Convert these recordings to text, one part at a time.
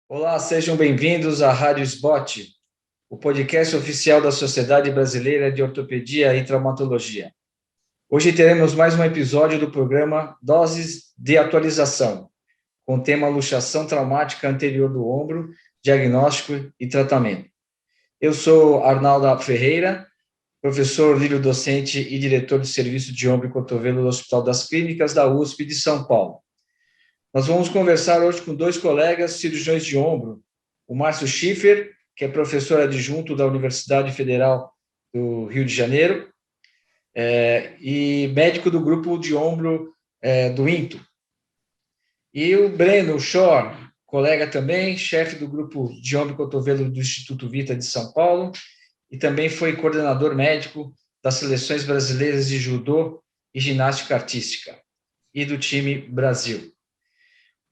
Olá, sejam bem-vindos à Rádio SBOT, o podcast oficial da Sociedade Brasileira de Ortopedia e Traumatologia. Hoje teremos mais um episódio do programa Doses de Atualização, com o tema luxação traumática anterior do ombro, diagnóstico e tratamento. Eu sou Arnaldo Ferreira, professor livre-docente e diretor do Serviço de Ombro e Cotovelo do Hospital das Clínicas da USP de São Paulo. Nós vamos conversar hoje com dois colegas cirurgiões de ombro, o Márcio Schiffer, que é professor adjunto da Universidade Federal do Rio de Janeiro, e médico do grupo de ombro do INTO. E o Breno Schor, colega também, chefe do grupo de ombro e cotovelo do Instituto Vita de São Paulo, e também foi coordenador médico das seleções brasileiras de judô e ginástica artística, e do time Brasil.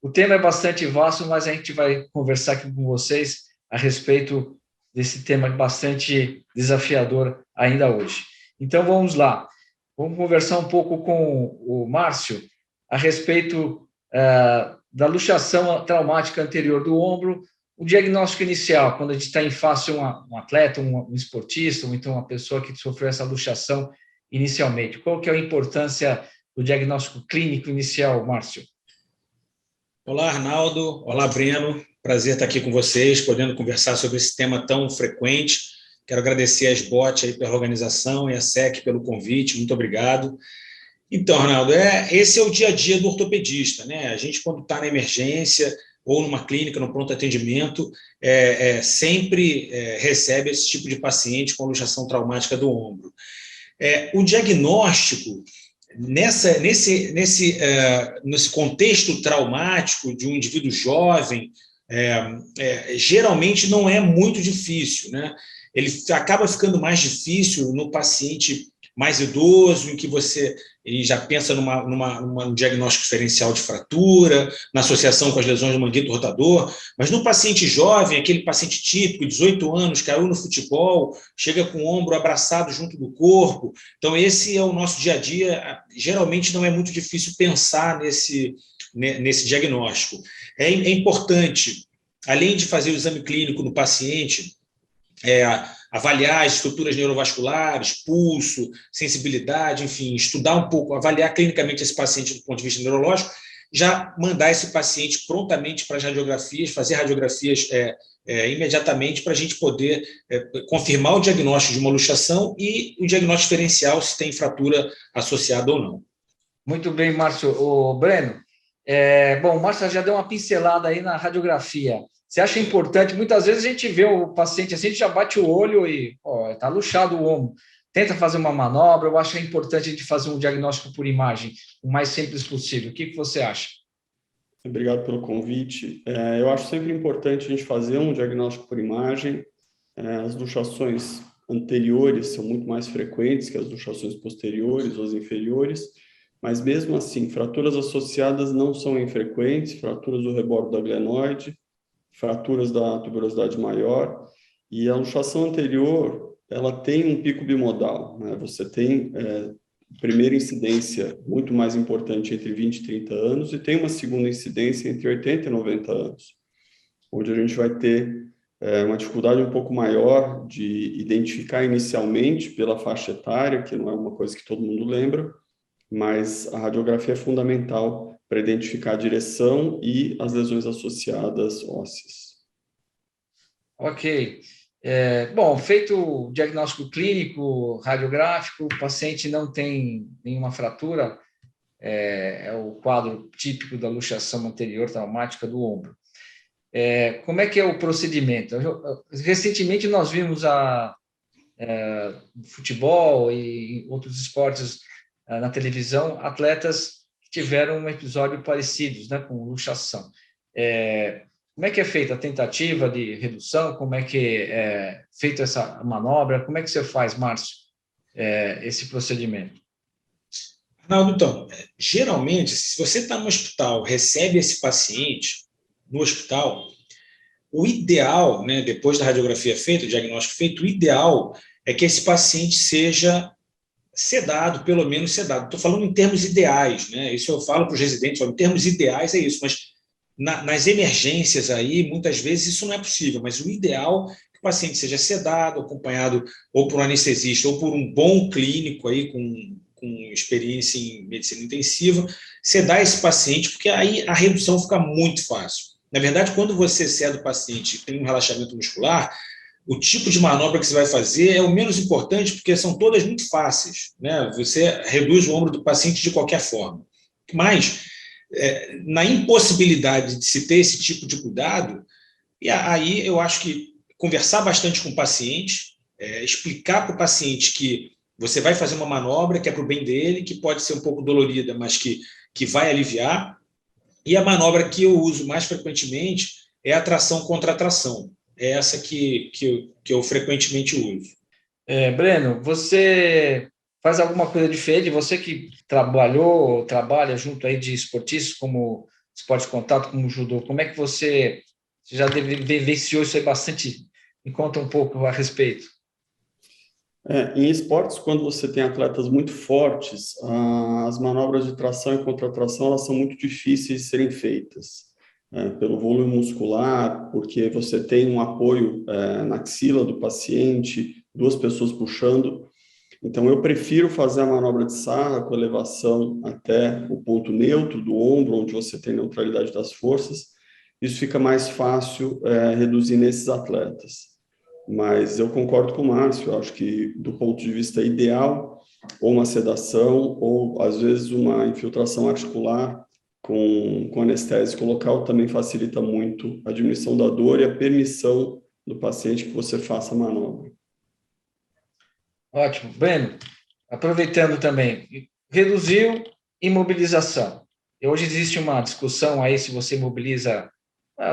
O tema é bastante vasto, mas a gente vai conversar aqui com vocês a respeito desse tema bastante desafiador ainda hoje. Então, vamos lá. Vamos conversar um pouco com o Márcio a respeito da luxação traumática anterior do ombro, o diagnóstico inicial, quando a gente está em face um atleta, um esportista, ou então uma pessoa que sofreu essa luxação inicialmente. Qual que é a importância do diagnóstico clínico inicial, Márcio? Olá, Arnaldo. Olá, Breno. Prazer estar aqui com vocês, podendo conversar sobre esse tema tão frequente. Quero agradecer a SBOT aí pela organização e a SEC pelo convite. Muito obrigado. Então, Arnaldo, esse é o dia a dia do ortopedista, né? A gente, quando está na emergência ou numa clínica, no pronto atendimento, sempre recebe esse tipo de paciente com luxação traumática do ombro. O diagnóstico nesse contexto traumático de um indivíduo jovem, geralmente não é muito difícil, né? Ele acaba ficando mais difícil no paciente mais idoso, em que você já pensa num diagnóstico diferencial de fratura, na associação com as lesões do manguito rotador, mas no paciente jovem, aquele paciente típico, 18 anos, caiu no futebol, chega com o ombro abraçado junto do corpo, então esse é o nosso dia a dia, geralmente não é muito difícil pensar nesse diagnóstico. É importante, além de fazer o exame clínico no paciente, avaliar as estruturas neurovasculares, pulso, sensibilidade, enfim, estudar um pouco, avaliar clinicamente esse paciente do ponto de vista neurológico, já mandar esse paciente prontamente para as radiografias, fazer radiografias imediatamente para a gente poder confirmar o diagnóstico de uma luxação e o diagnóstico diferencial se tem fratura associada ou não. Muito bem, Márcio. O Breno, bom, o Márcio já deu uma pincelada aí na radiografia. Você acha importante? Muitas vezes a gente vê o paciente assim, a gente já bate o olho e está luxado o ombro. Tenta fazer uma manobra. Eu acho que é importante a gente fazer um diagnóstico por imagem, o mais simples possível. O que você acha? Obrigado pelo convite. Eu acho sempre importante a gente fazer um diagnóstico por imagem. As luxações anteriores são muito mais frequentes que as luxações posteriores ou as inferiores, mas mesmo assim, fraturas associadas não são infrequentes, fraturas do rebordo da glenoide, fraturas da tuberosidade maior, e a luxação anterior, ela tem um pico bimodal, né? Você tem primeira incidência muito mais importante entre 20 e 30 anos, e tem uma segunda incidência entre 80 e 90 anos, onde a gente vai ter uma dificuldade um pouco maior de identificar inicialmente pela faixa etária, que não é uma coisa que todo mundo lembra, mas a radiografia é fundamental para identificar a direção e as lesões associadas ósseas. Ok. Bom, feito o diagnóstico clínico, radiográfico, o paciente não tem nenhuma fratura, é o quadro típico da luxação anterior traumática do ombro. Como é que é o procedimento? Recentemente nós vimos futebol e outros esportes na televisão, atletas que tiveram um episódio parecidos, né, com luxação. Como é que é feita a tentativa de redução? Como é que é feita essa manobra? Como é que você faz, Márcio, esse procedimento? Arnaldo, então, geralmente, se você está no hospital, recebe esse paciente no hospital, o ideal, né, depois da radiografia feita, o diagnóstico feito, o ideal é que esse paciente seja sedado, pelo menos sedado. Estou falando em termos ideais, né? Isso eu falo para os residentes, em termos ideais é isso, mas nas emergências aí, muitas vezes isso não é possível, mas o ideal é que o paciente seja sedado, acompanhado ou por um anestesista ou por um bom clínico aí com experiência em medicina intensiva, sedar esse paciente, porque aí a redução fica muito fácil. Na verdade, quando você seda o paciente e tem um relaxamento muscular, o tipo de manobra que você vai fazer é o menos importante, porque são todas muito fáceis, né? Você reduz o ombro do paciente de qualquer forma. Mas, na impossibilidade de se ter esse tipo de cuidado, e aí eu acho que conversar bastante com o paciente, explicar para o paciente que você vai fazer uma manobra que é para o bem dele, que pode ser um pouco dolorida, mas que vai aliviar. E a manobra que eu uso mais frequentemente é a tração contra tração. É essa que eu frequentemente uso. Breno, você faz alguma coisa diferente? Você que trabalha junto aí de esportistas como esporte de contato, como judô, como é que você já vivenciou isso aí bastante? Me conta um pouco a respeito. Em esportes, quando você tem atletas muito fortes, as manobras de tração e contratração elas são muito difíceis de serem feitas, pelo volume muscular, porque você tem um apoio na axila do paciente, duas pessoas puxando. Então, eu prefiro fazer a manobra de Sarra com elevação até o ponto neutro do ombro, onde você tem neutralidade das forças. Isso fica mais fácil reduzir nesses atletas. Mas eu concordo com o Márcio, eu acho que do ponto de vista ideal, ou uma sedação, ou às vezes uma infiltração articular com anestésico local também facilita muito a diminuição da dor e a permissão do paciente que você faça a manobra. Ótimo. Breno, aproveitando também, reduziu imobilização. E hoje existe uma discussão aí se você imobiliza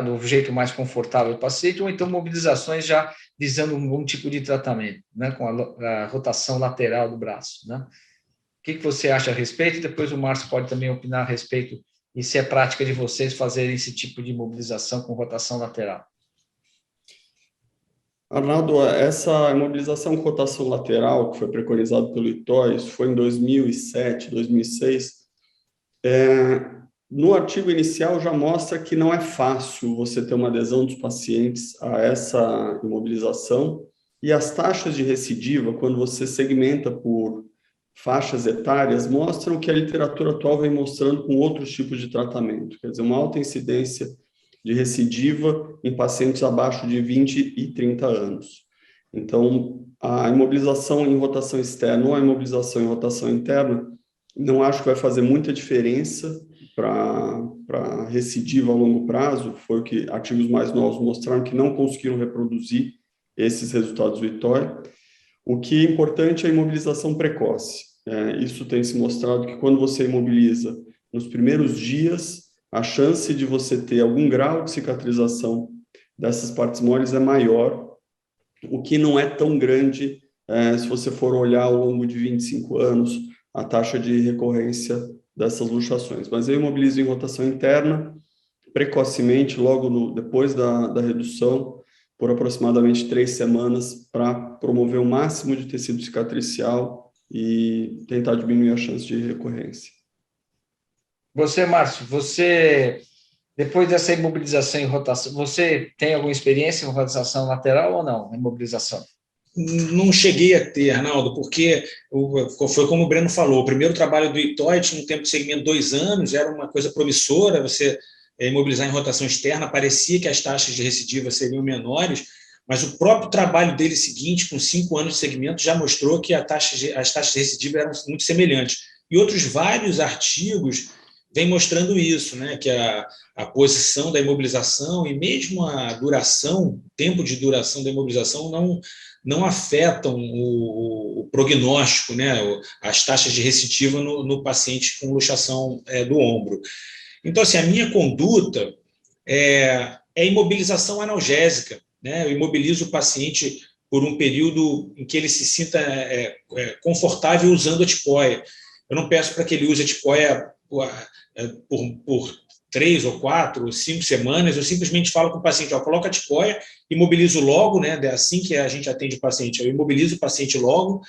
do jeito mais confortável do paciente, ou então mobilizações já visando um tipo de tratamento, né, com a rotação lateral do braço. Né? O que você acha a respeito? E depois o Márcio pode também opinar a respeito e se é prática de vocês fazerem esse tipo de mobilização com rotação lateral. Arnaldo, essa imobilização com rotação lateral, que foi preconizado pelo ITOI, isso foi em 2007, 2006, no artigo inicial já mostra que não é fácil você ter uma adesão dos pacientes a essa imobilização, e as taxas de recidiva, quando você segmenta por faixas etárias, mostram que a literatura atual vem mostrando com outros tipos de tratamento, quer dizer, uma alta incidência de recidiva em pacientes abaixo de 20 e 30 anos. Então, a imobilização em rotação externa ou a imobilização em rotação interna, não acho que vai fazer muita diferença para recidiva a longo prazo. Foi o que artigos mais novos mostraram que não conseguiram reproduzir esses resultados do ITOI. O que é importante é a imobilização precoce. Isso tem se mostrado que quando você imobiliza nos primeiros dias, a chance de você ter algum grau de cicatrização dessas partes moles é maior, o que não é tão grande se você for olhar ao longo de 25 anos a taxa de recorrência dessas luxações. Mas eu imobilizo em rotação interna precocemente, logo depois da redução, por aproximadamente 3 semanas, para promover o máximo de tecido cicatricial e tentar diminuir a chance de recorrência. Você, Márcio, depois dessa imobilização em rotação, você tem alguma experiência em rotação lateral ou não, imobilização? Não cheguei a ter, Arnaldo, porque foi como o Breno falou, o primeiro trabalho do ITOI tinha um tempo de segmento 2 anos, era uma coisa promissora, você imobilizar em rotação externa, parecia que as taxas de recidiva seriam menores, mas o próprio trabalho dele seguinte, com 5 anos de segmento, já mostrou que as taxas de recidiva eram muito semelhantes. E outros vários artigos vem mostrando isso, né? Que a posição da imobilização e mesmo a duração, o tempo de duração da imobilização não afetam o prognóstico, né? As taxas de recidiva no paciente com luxação do ombro. Então, assim, a minha conduta é imobilização analgésica, né? Eu imobilizo o paciente por um período em que ele se sinta confortável usando a tipóia. Eu não peço para que ele use a tipóia por 3 ou 4 ou 5 semanas, eu simplesmente falo com o paciente, coloca a tipóia, imobilizo logo, né, assim que a gente atende o paciente, eu imobilizo o paciente logo,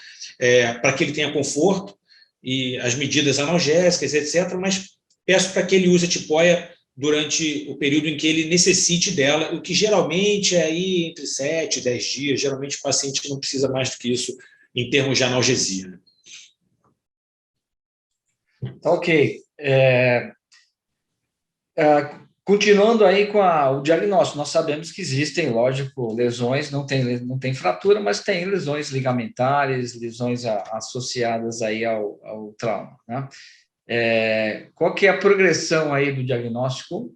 para que ele tenha conforto, e as medidas analgésicas, etc., mas peço para que ele use a tipóia durante o período em que ele necessite dela, o que geralmente é aí entre 7 e 10 dias. Geralmente o paciente não precisa mais do que isso em termos de analgesia. Ok. Continuando aí com o diagnóstico, nós sabemos que existem, lógico, lesões, não tem fratura, mas tem lesões ligamentares, lesões associadas aí ao trauma, né? Qual que é a progressão aí do diagnóstico,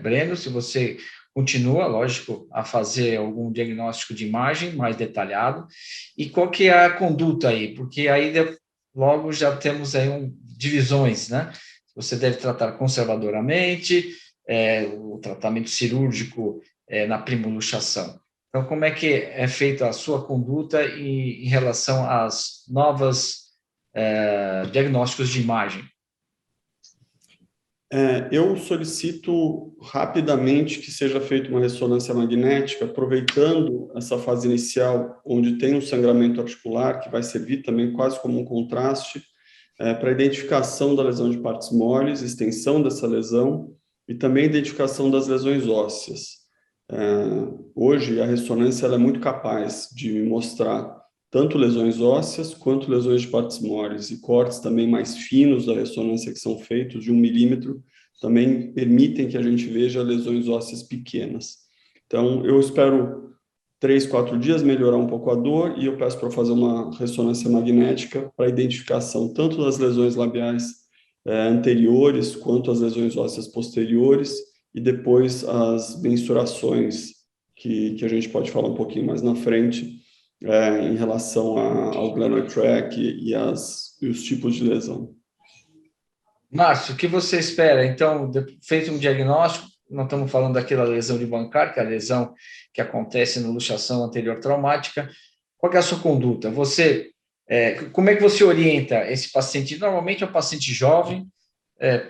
Breno? Se você continua, lógico, a fazer algum diagnóstico de imagem mais detalhado, e qual que é a conduta aí? Porque aí logo já temos aí divisões, né? Você deve tratar conservadoramente, o tratamento cirúrgico na primoluxação. Então, como é que é feita a sua conduta em relação às novas diagnósticos de imagem? Eu solicito rapidamente que seja feita uma ressonância magnética, aproveitando essa fase inicial, onde tem um sangramento articular, que vai servir também quase como um contraste, para a identificação da lesão de partes moles, extensão dessa lesão, e também identificação das lesões ósseas. Hoje, a ressonância ela é muito capaz de mostrar tanto lesões ósseas quanto lesões de partes moles, e cortes também mais finos da ressonância que são feitos de 1 milímetro também permitem que a gente veja lesões ósseas pequenas. Então, eu espero 3, 4 dias melhorar um pouco a dor e eu peço para fazer uma ressonância magnética para identificação tanto das lesões labiais anteriores quanto as lesões ósseas posteriores e depois as mensurações que a gente pode falar um pouquinho mais na frente, em relação ao glenoid tract e os tipos de lesão. Márcio, o que você espera? Então, feito um diagnóstico, nós estamos falando daquela lesão de Bankart, que é a lesão que acontece na luxação anterior traumática. Qual é a sua conduta? Como é que você orienta esse paciente? Normalmente é um paciente jovem,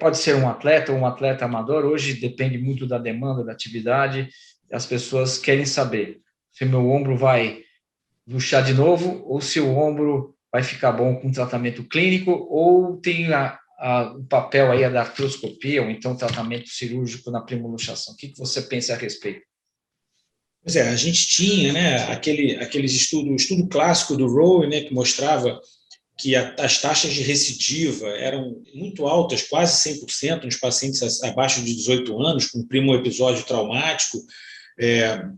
pode ser um atleta ou um atleta amador. Hoje depende muito da demanda, da atividade. As pessoas querem saber se meu ombro vai luxar de novo ou se o ombro vai ficar bom com tratamento clínico ou tem o papel aí da artroscopia ou então tratamento cirúrgico na primoluxação. O que você pensa a respeito? Pois a gente tinha, né, aqueles o estudo clássico do Rowe, né, que mostrava que as taxas de recidiva eram muito altas, quase 100%, nos pacientes abaixo de 18 anos, com o primo episódio traumático,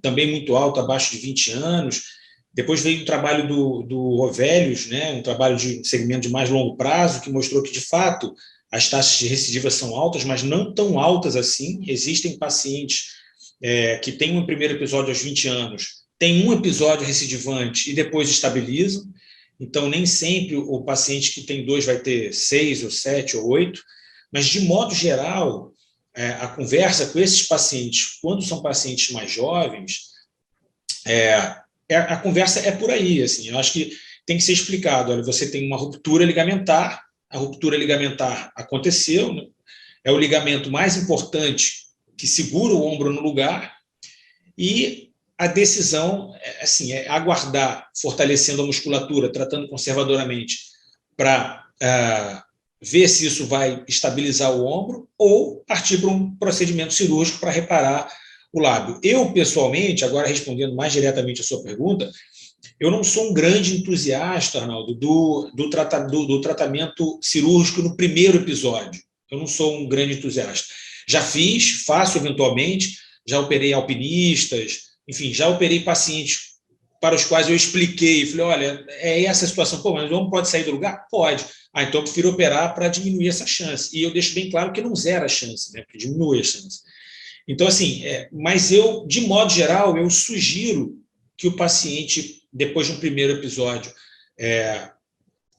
também muito alto, abaixo de 20 anos. Depois veio o trabalho do Rovelius, né, um trabalho de segmento de mais longo prazo, que mostrou que, de fato, as taxas de recidiva são altas, mas não tão altas assim. Existem pacientes que têm um primeiro episódio aos 20 anos, tem um episódio recidivante e depois estabilizam. Então, nem sempre o paciente que tem 2 vai ter 6 ou 7 ou 8, mas, de modo geral, a conversa com esses pacientes, quando são pacientes mais jovens, a conversa é por aí. Assim, eu acho que tem que ser explicado. Olha, você tem uma ruptura ligamentar, a ruptura ligamentar aconteceu, né? É o ligamento mais importante que segura o ombro no lugar, e a decisão é aguardar, fortalecendo a musculatura, tratando conservadoramente, para ver se isso vai estabilizar o ombro, ou partir para um procedimento cirúrgico para reparar o lábio. Eu, pessoalmente, agora respondendo mais diretamente a sua pergunta, eu não sou um grande entusiasta, Arnaldo, do tratamento cirúrgico no primeiro episódio. Eu não sou um grande entusiasta. Já faço eventualmente, já operei alpinistas, enfim, já operei pacientes para os quais eu expliquei, falei, olha, é essa a situação, mas o homem pode sair do lugar? Pode. Então eu prefiro operar para diminuir essa chance. E eu deixo bem claro que não zera a chance, né, porque diminui a chance. Então, assim, mas eu, de modo geral, eu sugiro que o paciente, depois de um primeiro episódio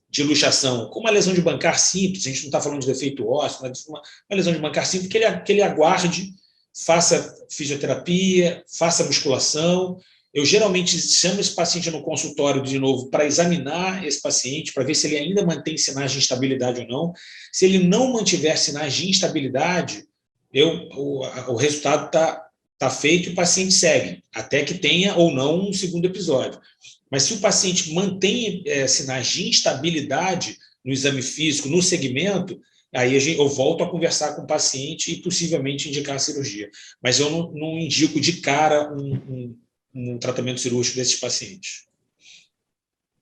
de luxação, com uma lesão de Bankart simples, a gente não está falando de defeito ósseo, mas uma lesão de Bankart simples, que ele aguarde, faça fisioterapia, faça musculação. Eu geralmente chamo esse paciente no consultório de novo para examinar esse paciente, para ver se ele ainda mantém sinais de instabilidade ou não. Se ele não mantiver sinais de instabilidade, o resultado está feito e o paciente segue, até que tenha ou não um segundo episódio. Mas se o paciente mantém sinais de instabilidade no exame físico, no segmento, aí eu volto a conversar com o paciente e possivelmente indicar a cirurgia. Mas eu não indico de cara um tratamento cirúrgico desses pacientes.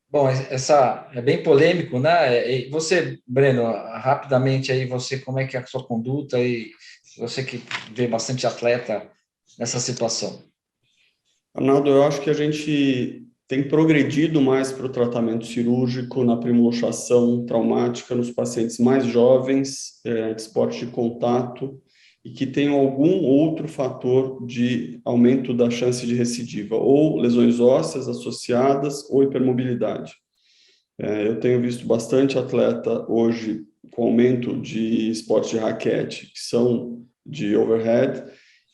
Bom, essa é bem polêmico, né? E você, Breno, rapidamente aí, você, como é que é a sua conduta e você que vê bastante atleta nessa situação? Arnaldo, eu acho que a gente tem progredido mais para o tratamento cirúrgico na primoluxação traumática nos pacientes mais jovens, de esporte de contato, e que tenham algum outro fator de aumento da chance de recidiva, ou lesões ósseas associadas, ou hipermobilidade. Eu tenho visto bastante atleta hoje com aumento de esportes de raquete, que são de overhead,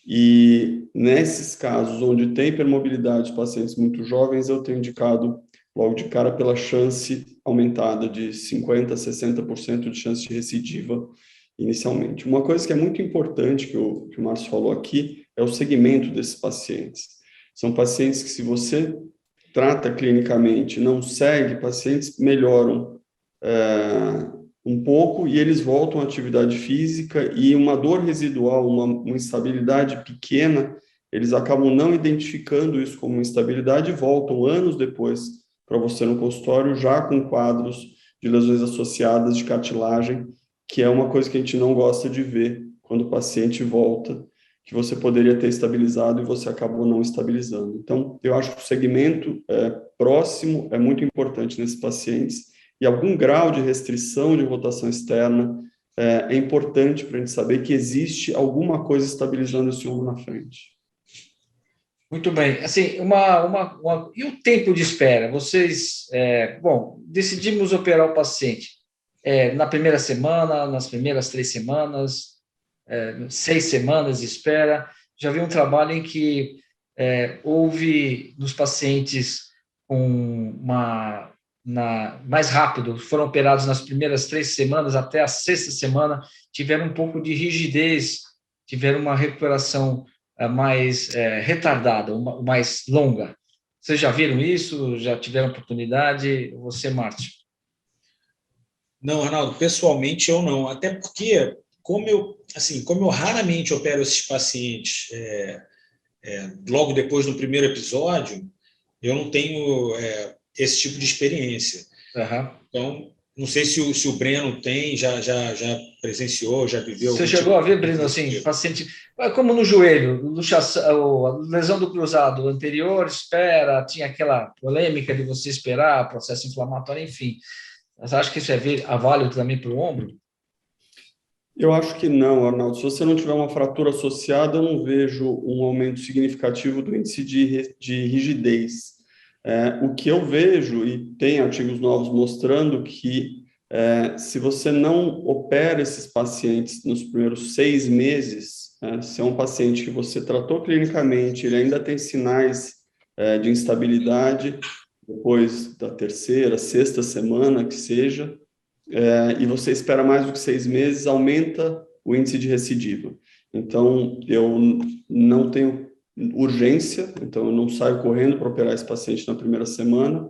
e nesses casos onde tem hipermobilidade de pacientes muito jovens, eu tenho indicado logo de cara pela chance aumentada de 50% a 60% de chance de recidiva inicialmente. Uma coisa que é muito importante, que o Márcio falou aqui, é o segmento desses pacientes. São pacientes que, se você trata clinicamente, não segue, pacientes melhoram um pouco e eles voltam à atividade física, e uma dor residual, uma instabilidade pequena, eles acabam não identificando isso como instabilidade e voltam anos depois para você no consultório já com quadros de lesões associadas de cartilagem, que é uma coisa que a gente não gosta de ver quando o paciente volta, que você poderia ter estabilizado e você acabou não estabilizando. Então, eu acho que o segmento próximo é muito importante nesses pacientes, e algum grau de restrição de rotação externa é importante para a gente saber que existe alguma coisa estabilizando esse ombro na frente. Muito bem. Assim, e o tempo de espera? Vocês, decidimos operar o paciente na primeira semana, nas primeiras 3 semanas, 6 semanas de espera. Já vi um trabalho em que houve nos pacientes mais rápido, foram operados nas primeiras 3 semanas, até a 6ª semana, tiveram um pouco de rigidez, tiveram uma recuperação mais retardada, mais longa. Vocês já viram isso? Já tiveram oportunidade? Você, Márcio? Não, Arnaldo, pessoalmente eu não. Até porque, como eu raramente opero esses pacientes logo depois do primeiro episódio, eu não tenho esse tipo de experiência. Uhum. Então, não sei se o Breno tem, já presenciou, já viveu. Você chegou a ver, Breno, assim, paciente, como no joelho, a lesão do cruzado anterior, espera, tinha aquela polêmica de você esperar, processo inflamatório, enfim. Você acha que isso é válido também para o ombro? Eu acho que não, Arnaldo. Se você não tiver uma fratura associada, eu não vejo um aumento significativo do índice de rigidez. O que eu vejo, e tem artigos novos mostrando que se você não opera esses pacientes nos primeiros 6 meses, se é um paciente que você tratou clinicamente, ele ainda tem sinais de instabilidade, depois da 3ª, 6ª semana, que seja, e você espera mais do que 6 meses, aumenta o índice de recidiva. Então, eu não tenho urgência, então eu não saio correndo para operar esse paciente na primeira semana.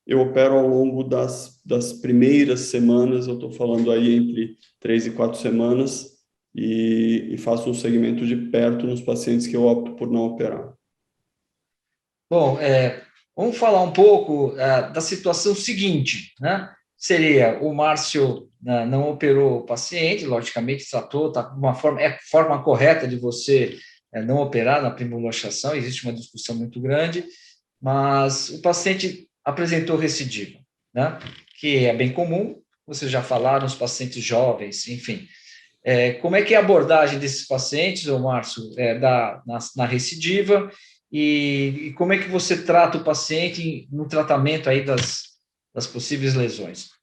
Eu opero ao longo das primeiras semanas, eu estou falando aí entre 3 e 4 semanas, e faço um segmento de perto nos pacientes que eu opto por não operar. Bom, vamos falar um pouco da situação seguinte, né? Seria o Márcio não operou o paciente, logicamente tratou, tá uma forma correta de você não operar na primoluxação, existe uma discussão muito grande, mas o paciente apresentou recidiva, né? Que é bem comum, vocês já falaram, os pacientes jovens, enfim. Como é que é a abordagem desses pacientes, ô Márcio, na recidiva, e como é que você trata o paciente no tratamento aí das possíveis lesões?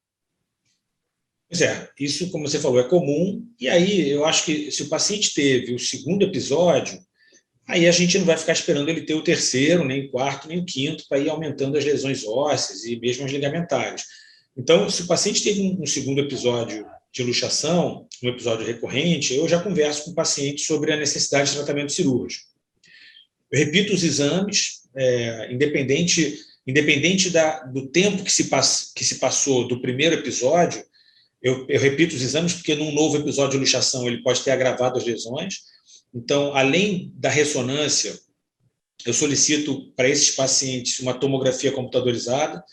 Pois isso, como você falou, é comum, e aí eu acho que se o paciente teve o 2º episódio, aí a gente não vai ficar esperando ele ter o 3º, nem o 4º, nem o 5º, para ir aumentando as lesões ósseas e mesmo as ligamentares. Então, se o paciente teve um 2º episódio de luxação, um episódio recorrente, eu já converso com o paciente sobre a necessidade de tratamento cirúrgico. Eu repito os exames, independente do tempo que se passou do primeiro episódio, eu repito os exames porque num novo episódio de luxação ele pode ter agravado as lesões. Então, além da ressonância, eu solicito para esses pacientes uma tomografia computadorizada.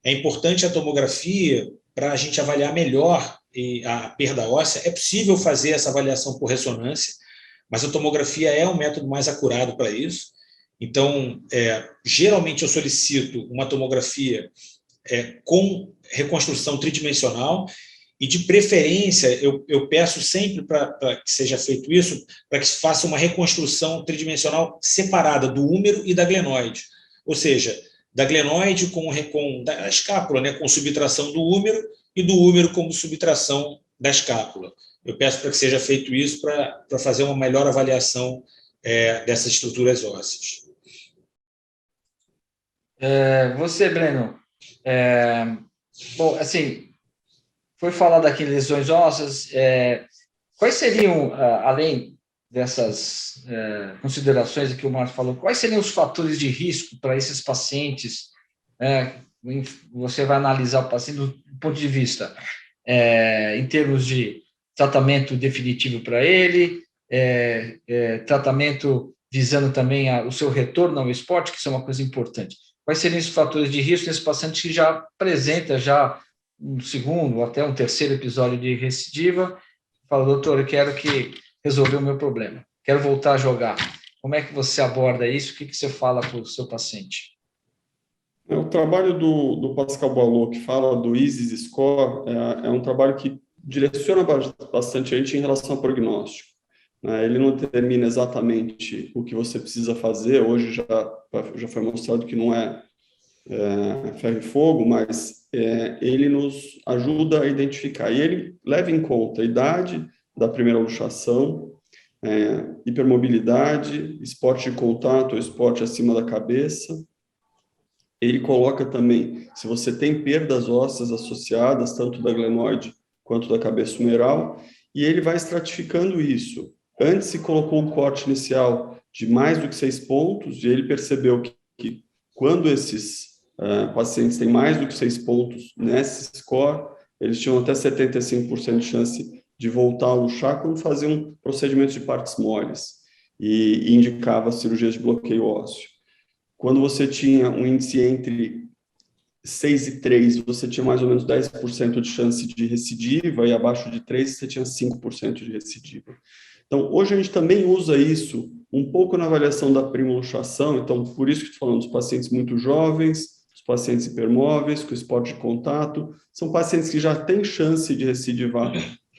É importante a tomografia para a gente avaliar melhor a perda óssea. É possível fazer essa avaliação por ressonância, mas a tomografia é um método mais acurado para isso. Então, geralmente eu solicito uma tomografia com reconstrução tridimensional e, de preferência, eu peço sempre para que seja feito isso, para que se faça uma reconstrução tridimensional separada do húmero e da glenoide. Ou seja, da glenoide da escápula, né, com subtração do húmero, e do húmero como subtração da escápula. Eu peço para que seja feito isso para fazer uma melhor avaliação dessas estruturas ósseas. Você, Breno, bom, assim, foi falado aqui em lesões ósseas, quais seriam, além dessas considerações que o Márcio falou, quais seriam os fatores de risco para esses pacientes? Você vai analisar o paciente do ponto de vista, em termos de tratamento definitivo para ele, tratamento visando também o seu retorno ao esporte, que isso é uma coisa importante. Quais seriam os fatores de risco nesse paciente que já apresenta um segundo, até um terceiro episódio de recidiva? Fala, doutor, eu quero resolver o meu problema, quero voltar a jogar. Como é que você aborda isso? O que você fala para o seu paciente? O trabalho do Pascal Boileau, que fala do ISIS Score, é um trabalho que direciona bastante a gente em relação ao prognóstico. Ele não determina exatamente o que você precisa fazer. Hoje já foi mostrado que não é ferro e fogo, mas ele nos ajuda a identificar. E ele leva em conta a idade da primeira luxação, hipermobilidade, esporte de contato ou esporte acima da cabeça. Ele coloca também se você tem perdas ósseas associadas, tanto da glenoide quanto da cabeça humeral, e ele vai estratificando isso. Antes se colocou um corte inicial de mais do que 6 pontos, e ele percebeu que quando esses pacientes têm mais do que 6 pontos nesse score, eles tinham até 75% de chance de voltar a luxar quando faziam procedimentos de partes moles, e indicava cirurgias de bloqueio ósseo. Quando você tinha um índice entre 6 e 3, você tinha mais ou menos 10% de chance de recidiva, e abaixo de 3 você tinha 5% de recidiva. Então, hoje a gente também usa isso um pouco na avaliação da primoluxação. Então, por isso que estou falando dos pacientes muito jovens, os pacientes hipermóveis, com esporte de contato, são pacientes que já têm chance de recidivar.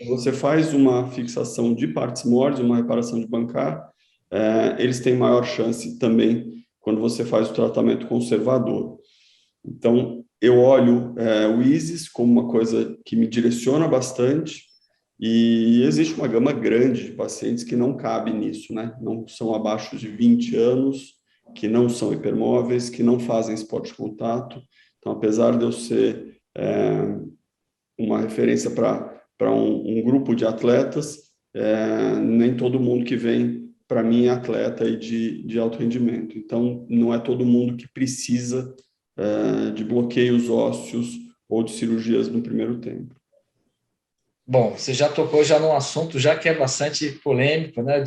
Você faz uma fixação de partes moles, uma reparação de Bankart, eles têm maior chance também quando você faz o tratamento conservador. Então, eu olho o ISIS como uma coisa que me direciona bastante, e existe uma gama grande de pacientes que não cabe nisso, né? Não são abaixo de 20 anos, que não são hipermóveis, que não fazem esporte de contato. Então, apesar de eu ser uma referência para um grupo de atletas, nem todo mundo que vem para mim é atleta e de alto rendimento. Então, não é todo mundo que precisa de bloqueios ósseos ou de cirurgias no primeiro tempo. Bom, você já tocou num assunto já que é bastante polêmico, né,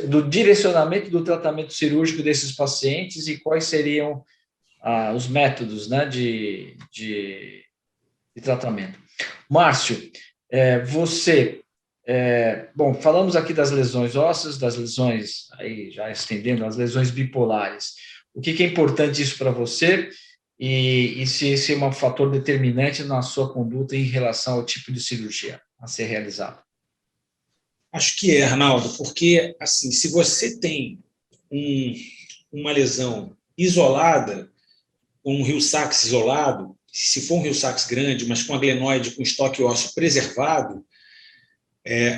do direcionamento do tratamento cirúrgico desses pacientes e quais seriam os métodos, né, de tratamento. Márcio, bom, falamos aqui das lesões ósseas, das lesões, aí já estendendo, as lesões bipolares. O que é importante isso para você? E se esse é um fator determinante na sua conduta em relação ao tipo de cirurgia a ser realizada? Acho que Arnaldo, porque assim, se você tem uma lesão isolada, um Hill-Sachs isolado, se for um Hill-Sachs grande, mas com a glenoide com estoque ósseo preservado,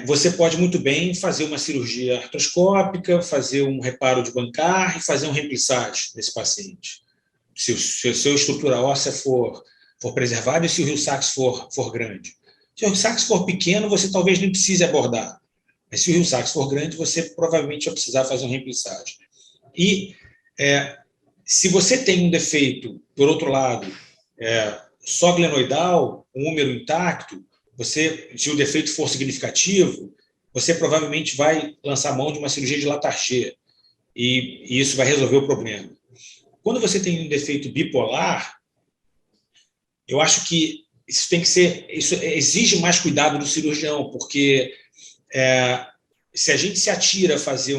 você pode muito bem fazer uma cirurgia artroscópica, fazer um reparo de Bankart e fazer um remplissage desse paciente. Se a sua estrutura óssea for preservada e se o Hill-Sachs for grande. Se o Hill-Sachs for pequeno, você talvez nem precise abordar. Mas se o Hill-Sachs for grande, você provavelmente vai precisar fazer um remplissage. E se você tem um defeito, por outro lado, só glenoidal, um húmero intacto, se o defeito for significativo, você provavelmente vai lançar mão de uma cirurgia de Latarjet, e isso vai resolver o problema. Quando você tem um defeito bipolar, eu acho que isso exige mais cuidado do cirurgião, porque se a gente se atira a fazer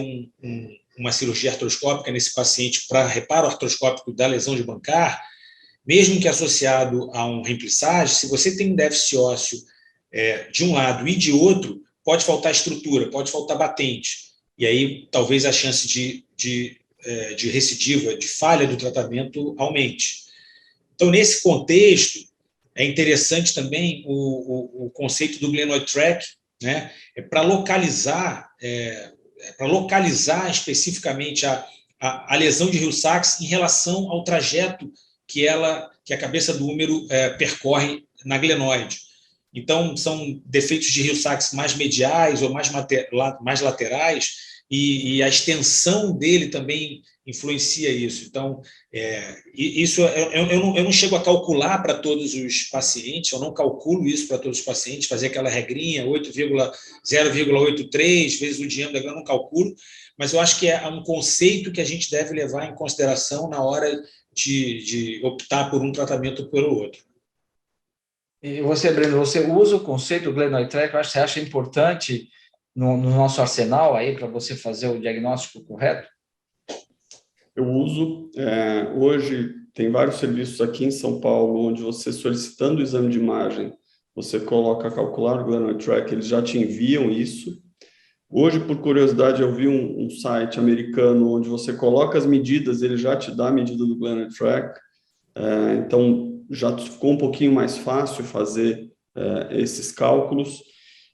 uma cirurgia artroscópica nesse paciente para reparo artroscópico da lesão de Bankar, mesmo que associado a um remplissage, se você tem um déficit ósseo de um lado e de outro, pode faltar estrutura, pode faltar batente. E aí talvez a chance de recidiva, de falha do tratamento aumente. Então, nesse contexto, é interessante também o conceito do glenoid track, né? Para localizar especificamente a lesão de Hill-Sachs em relação ao trajeto que a cabeça do húmero percorre na glenoide. Então, são defeitos de Hill-Sachs mais mediais ou mais laterais, e a extensão dele também influencia isso. Então, isso eu não chego a calcular para todos os pacientes, eu não calculo isso para todos os pacientes, fazer aquela regrinha, 0,83 vezes o diâmetro da glândula, eu não calculo, mas eu acho que é um conceito que a gente deve levar em consideração na hora de optar por um tratamento ou pelo outro. E você, Breno, você usa o conceito do glenoid track, eu acho que você acha importante no nosso arsenal aí para você fazer o diagnóstico correto? Eu uso. Hoje tem vários serviços aqui em São Paulo onde você, solicitando o exame de imagem, você coloca calcular o glenoid track, eles já te enviam isso. Hoje, por curiosidade, eu vi um site americano onde você coloca as medidas, ele já te dá a medida do glenoid track. Então, já ficou um pouquinho mais fácil fazer esses cálculos.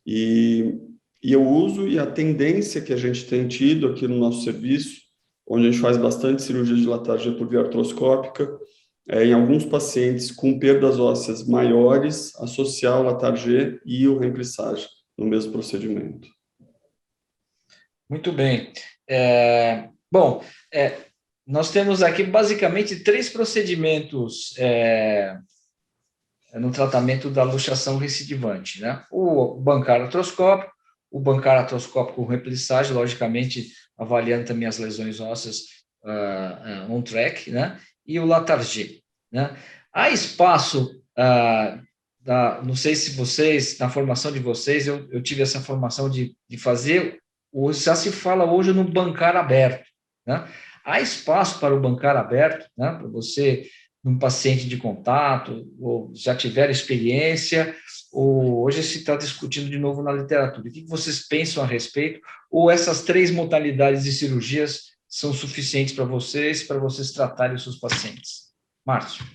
E eu uso, e a tendência que a gente tem tido aqui no nosso serviço, onde a gente faz bastante cirurgia de Latarjet por via artroscópica, em alguns pacientes com perdas ósseas maiores, associar o Latarjet e o remplissage no mesmo procedimento. Muito bem. Nós temos aqui basicamente 3 procedimentos no tratamento da luxação recidivante, né? O Bankar artroscópico, o Bankar artroscópico com remplissage, logicamente avaliando também as lesões ósseas on track, né? E o Latarjet, né? Há espaço, não sei se vocês, na formação de vocês, eu tive essa formação de fazer, já se fala hoje no Bankar aberto, né? Há espaço para o Bankar aberto, né? Para você, num paciente de contato, ou já tiver experiência, ou hoje se está discutindo de novo na literatura. O que vocês pensam a respeito? Ou essas 3 modalidades de cirurgias são suficientes para vocês tratarem os seus pacientes? Márcio.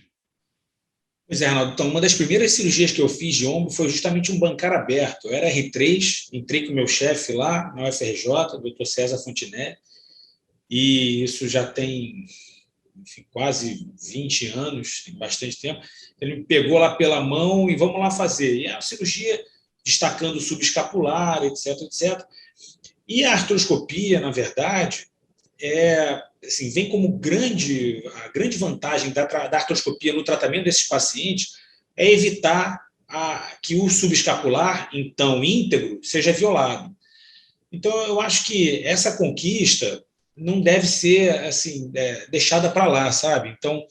Pois é, Arnaldo. Então, uma das primeiras cirurgias que eu fiz de ombro foi justamente um Bankar aberto. Eu era R3, entrei com o meu chefe lá na UFRJ, o Dr. César Fontinelli, e isso já tem quase 20 anos, tem bastante tempo. Ele me pegou lá pela mão e vamos lá fazer. E a cirurgia destacando o subescapular, etc, etc. E a artroscopia, na verdade, vem como a grande vantagem da artroscopia no tratamento desses pacientes é evitar que o subescapular, então íntegro, seja violado. Então, eu acho que essa conquista não deve ser deixada para lá, sabe? Então,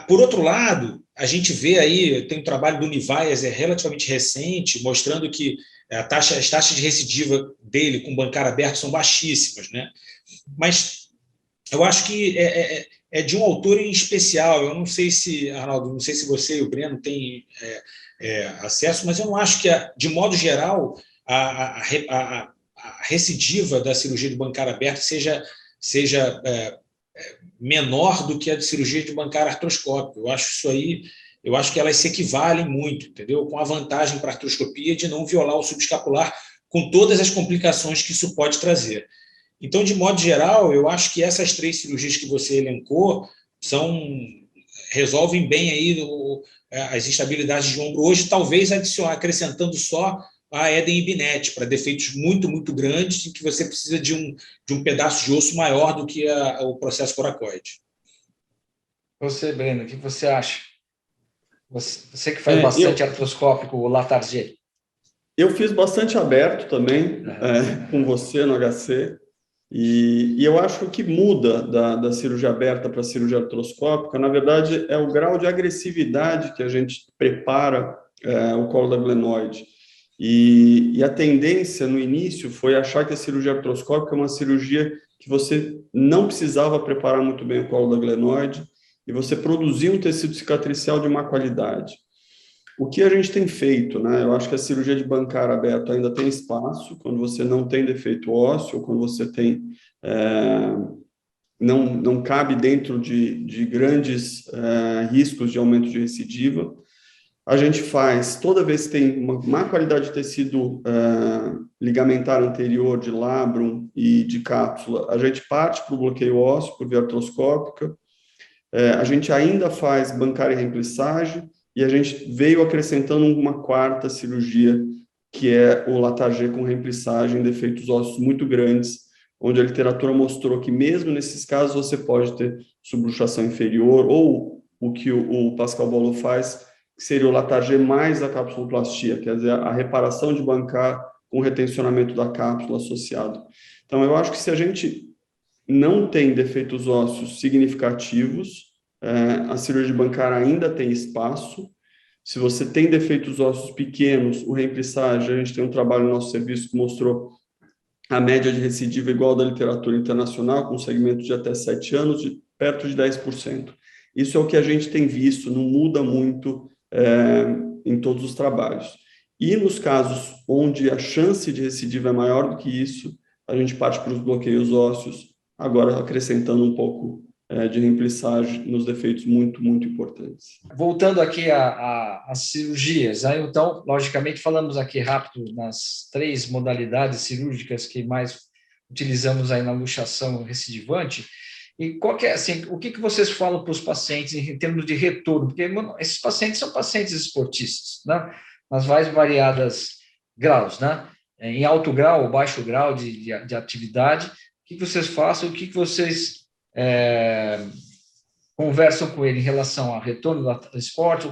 por outro lado, a gente vê aí, tem um trabalho do Univaez, relativamente recente, mostrando que as taxas de recidiva dele com Bankar aberto são baixíssimas, né? Mas eu acho que é de um autor em especial. Eu não sei se, Arnaldo, não sei se você e o Breno têm acesso, mas eu não acho que, de modo geral, a recidiva da cirurgia de Bankar aberto seja menor do que a de cirurgia de Bankar artroscópico. Eu acho que elas se equivalem muito, entendeu? Com a vantagem para a artroscopia de não violar o subescapular, com todas as complicações que isso pode trazer. Então, de modo geral, eu acho que essas 3 cirurgias que você elencou resolvem bem aí as instabilidades de ombro hoje, talvez acrescentando só a Eden e Binet, para defeitos muito, muito grandes, em que você precisa de um pedaço de osso maior do que o processo coracoide. Você, Breno, o que você acha? Você que faz bastante artroscópico, o Latarjet. Eu fiz bastante aberto também, com você no HC, e eu acho que o que muda da cirurgia aberta para a cirurgia artroscópica, na verdade, é o grau de agressividade que a gente prepara o colo da glenoide. E a tendência no início foi achar que a cirurgia artroscópica é uma cirurgia que você não precisava preparar muito bem o colo da glenoide e você produzia um tecido cicatricial de má qualidade. O que a gente tem feito, né? Eu acho que a cirurgia de bancar aberto ainda tem espaço, quando você não tem defeito ósseo, ou quando você tem não cabe dentro de grandes riscos de aumento de recidiva. A gente faz, toda vez que tem uma má qualidade de tecido ligamentar anterior, de labrum e de cápsula, a gente parte para o bloqueio ósseo, por via artroscópica. A gente ainda faz bancária e reemplissagem, e a gente veio acrescentando uma quarta cirurgia, que é o Latarjet com reemplissagem em defeitos ósseos muito grandes, onde a literatura mostrou que mesmo nesses casos você pode ter subluxação inferior, ou o que o Pascal Boileau faz, que seria o Latarjet mais a capsuloplastia, quer dizer, a reparação de bancar com retencionamento da cápsula associado. Então, eu acho que se a gente não tem defeitos ósseos significativos, a cirurgia de bancar ainda tem espaço. Se você tem defeitos ósseos pequenos, o reemplissagem, a gente tem um trabalho no nosso serviço que mostrou a média de recidiva igual da literatura internacional, com segmento de até 7 anos, de perto de 10%. Isso é o que a gente tem visto, não muda muito em todos os trabalhos. E nos casos onde a chance de recidiva é maior do que isso, a gente parte para os bloqueios ósseos, agora acrescentando um pouco de reemplissagem nos defeitos muito, muito importantes. Voltando aqui às cirurgias, aí, então, logicamente, falamos aqui rápido nas 3 modalidades cirúrgicas que mais utilizamos aí na luxação recidivante. E qual que é, assim, o que vocês falam para os pacientes em termos de retorno? Porque esses pacientes são pacientes esportistas, né? Nas mais variadas graus, né? Em alto grau ou baixo grau de atividade. O que vocês façam? O que vocês conversam com ele em relação ao retorno do esporte?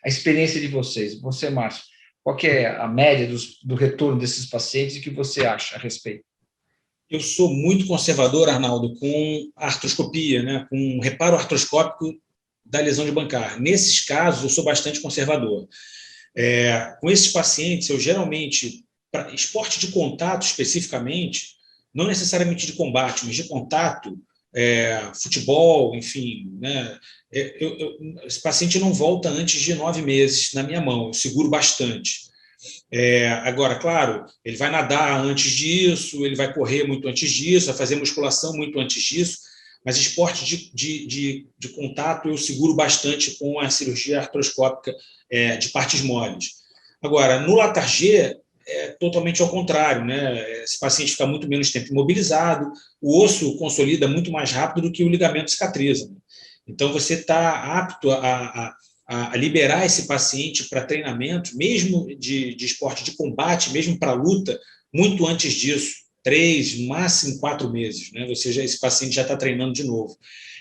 A experiência de vocês? Você, Márcio, qual que é a média do retorno desses pacientes e o que você acha a respeito? Eu sou muito conservador, Arnaldo, com a artroscopia, né, com o reparo artroscópico da lesão de bancar. Nesses casos, eu sou bastante conservador. Com esses pacientes, eu geralmente, para esporte de contato especificamente, não necessariamente de combate, mas de contato, futebol, enfim, né, esse paciente não volta antes de 9 meses na minha mão, eu seguro bastante. Agora, claro, ele vai nadar antes disso, ele vai correr muito antes disso, vai fazer musculação muito antes disso, mas esporte de contato eu seguro bastante com a cirurgia artroscópica de partes moles. Agora, no Latarjet, é totalmente ao contrário, né? Esse paciente fica muito menos tempo imobilizado, o osso consolida muito mais rápido do que o ligamento cicatriza. Né? Então, você está apto a liberar esse paciente para treinamento, mesmo de esporte de combate, mesmo para luta, muito antes disso, 3, máximo 4 meses, né? Esse paciente já está treinando de novo.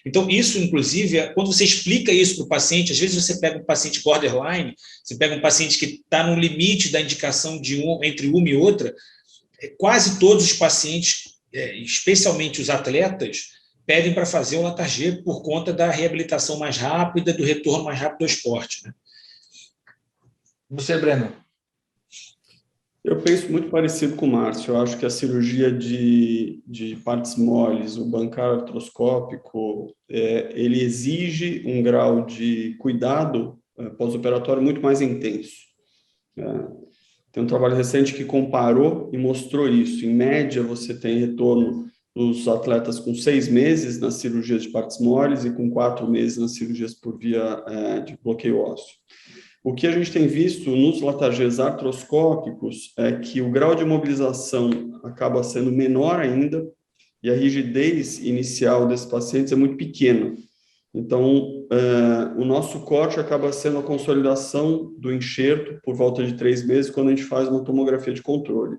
Então, isso, inclusive, quando você explica isso para o paciente, às vezes você pega um paciente borderline, você pega um paciente que está no limite da indicação entre uma e outra, quase todos os pacientes, especialmente os atletas, pedem para fazer o Latarjet por conta da reabilitação mais rápida, do retorno mais rápido ao esporte. Né? Você, Breno? Eu penso muito parecido com o Márcio. Eu acho que a cirurgia de partes moles, o bancar artroscópico, ele exige um grau de cuidado pós-operatório muito mais intenso. Tem um trabalho recente que comparou e mostrou isso. Em média, você tem retorno dos atletas com 6 meses nas cirurgias de partes moles e com 4 meses nas cirurgias por via de bloqueio ósseo. O que a gente tem visto nos Latarjets artroscópicos é que o grau de mobilização acaba sendo menor ainda e a rigidez inicial desses pacientes é muito pequena. Então, o nosso corte acaba sendo a consolidação do enxerto por volta de 3 meses quando a gente faz uma tomografia de controle.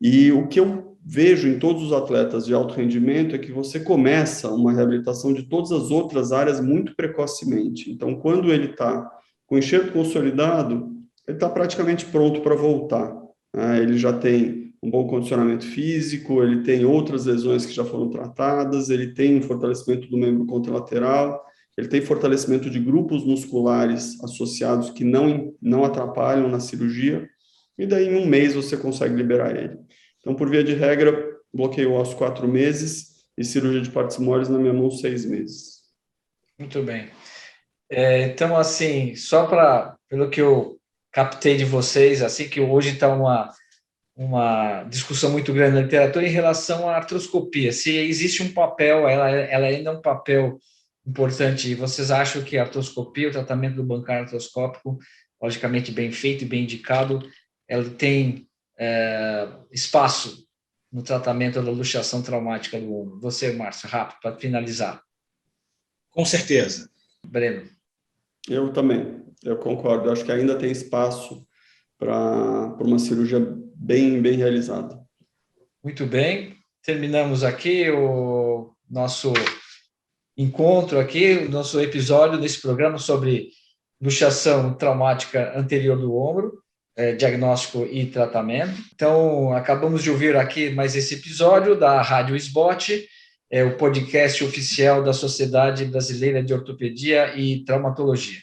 E o que eu vejo em todos os atletas de alto rendimento é que você começa uma reabilitação de todas as outras áreas muito precocemente. Então, quando ele está Com o enxerto consolidado, ele está praticamente pronto para voltar. Ele já tem um bom condicionamento físico, ele tem outras lesões que já foram tratadas, ele tem um fortalecimento do membro contralateral, ele tem fortalecimento de grupos musculares associados que não atrapalham na cirurgia, e daí em um mês você consegue liberar ele. Então, por via de regra, bloqueio aos 4 meses e cirurgia de partes moles na minha mão 6 meses. Muito bem. Então, assim, pelo que eu captei de vocês, assim, que hoje está uma discussão muito grande na literatura em relação à artroscopia. Se existe um papel, ela ainda é um papel importante, e vocês acham que a artroscopia, o tratamento do bancário artroscópico, logicamente bem feito e bem indicado, ela tem espaço no tratamento da luxação traumática do ombro? Você, Márcio, rápido, para finalizar. Com certeza. Breno. Eu também, eu concordo. Eu acho que ainda tem espaço para uma cirurgia bem realizada. Muito bem. Terminamos aqui o nosso encontro aqui, o nosso episódio desse programa sobre luxação traumática anterior do ombro, diagnóstico e tratamento. Então, acabamos de ouvir aqui mais esse episódio da Rádio SBOT, o podcast oficial da Sociedade Brasileira de Ortopedia e Traumatologia.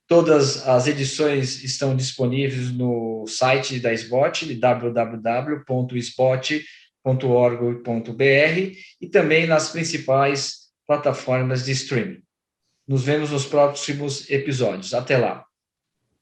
Todas as edições estão disponíveis no site da SBOT, www.sbot.org.br, e também nas principais plataformas de streaming. Nos vemos nos próximos episódios. Até lá!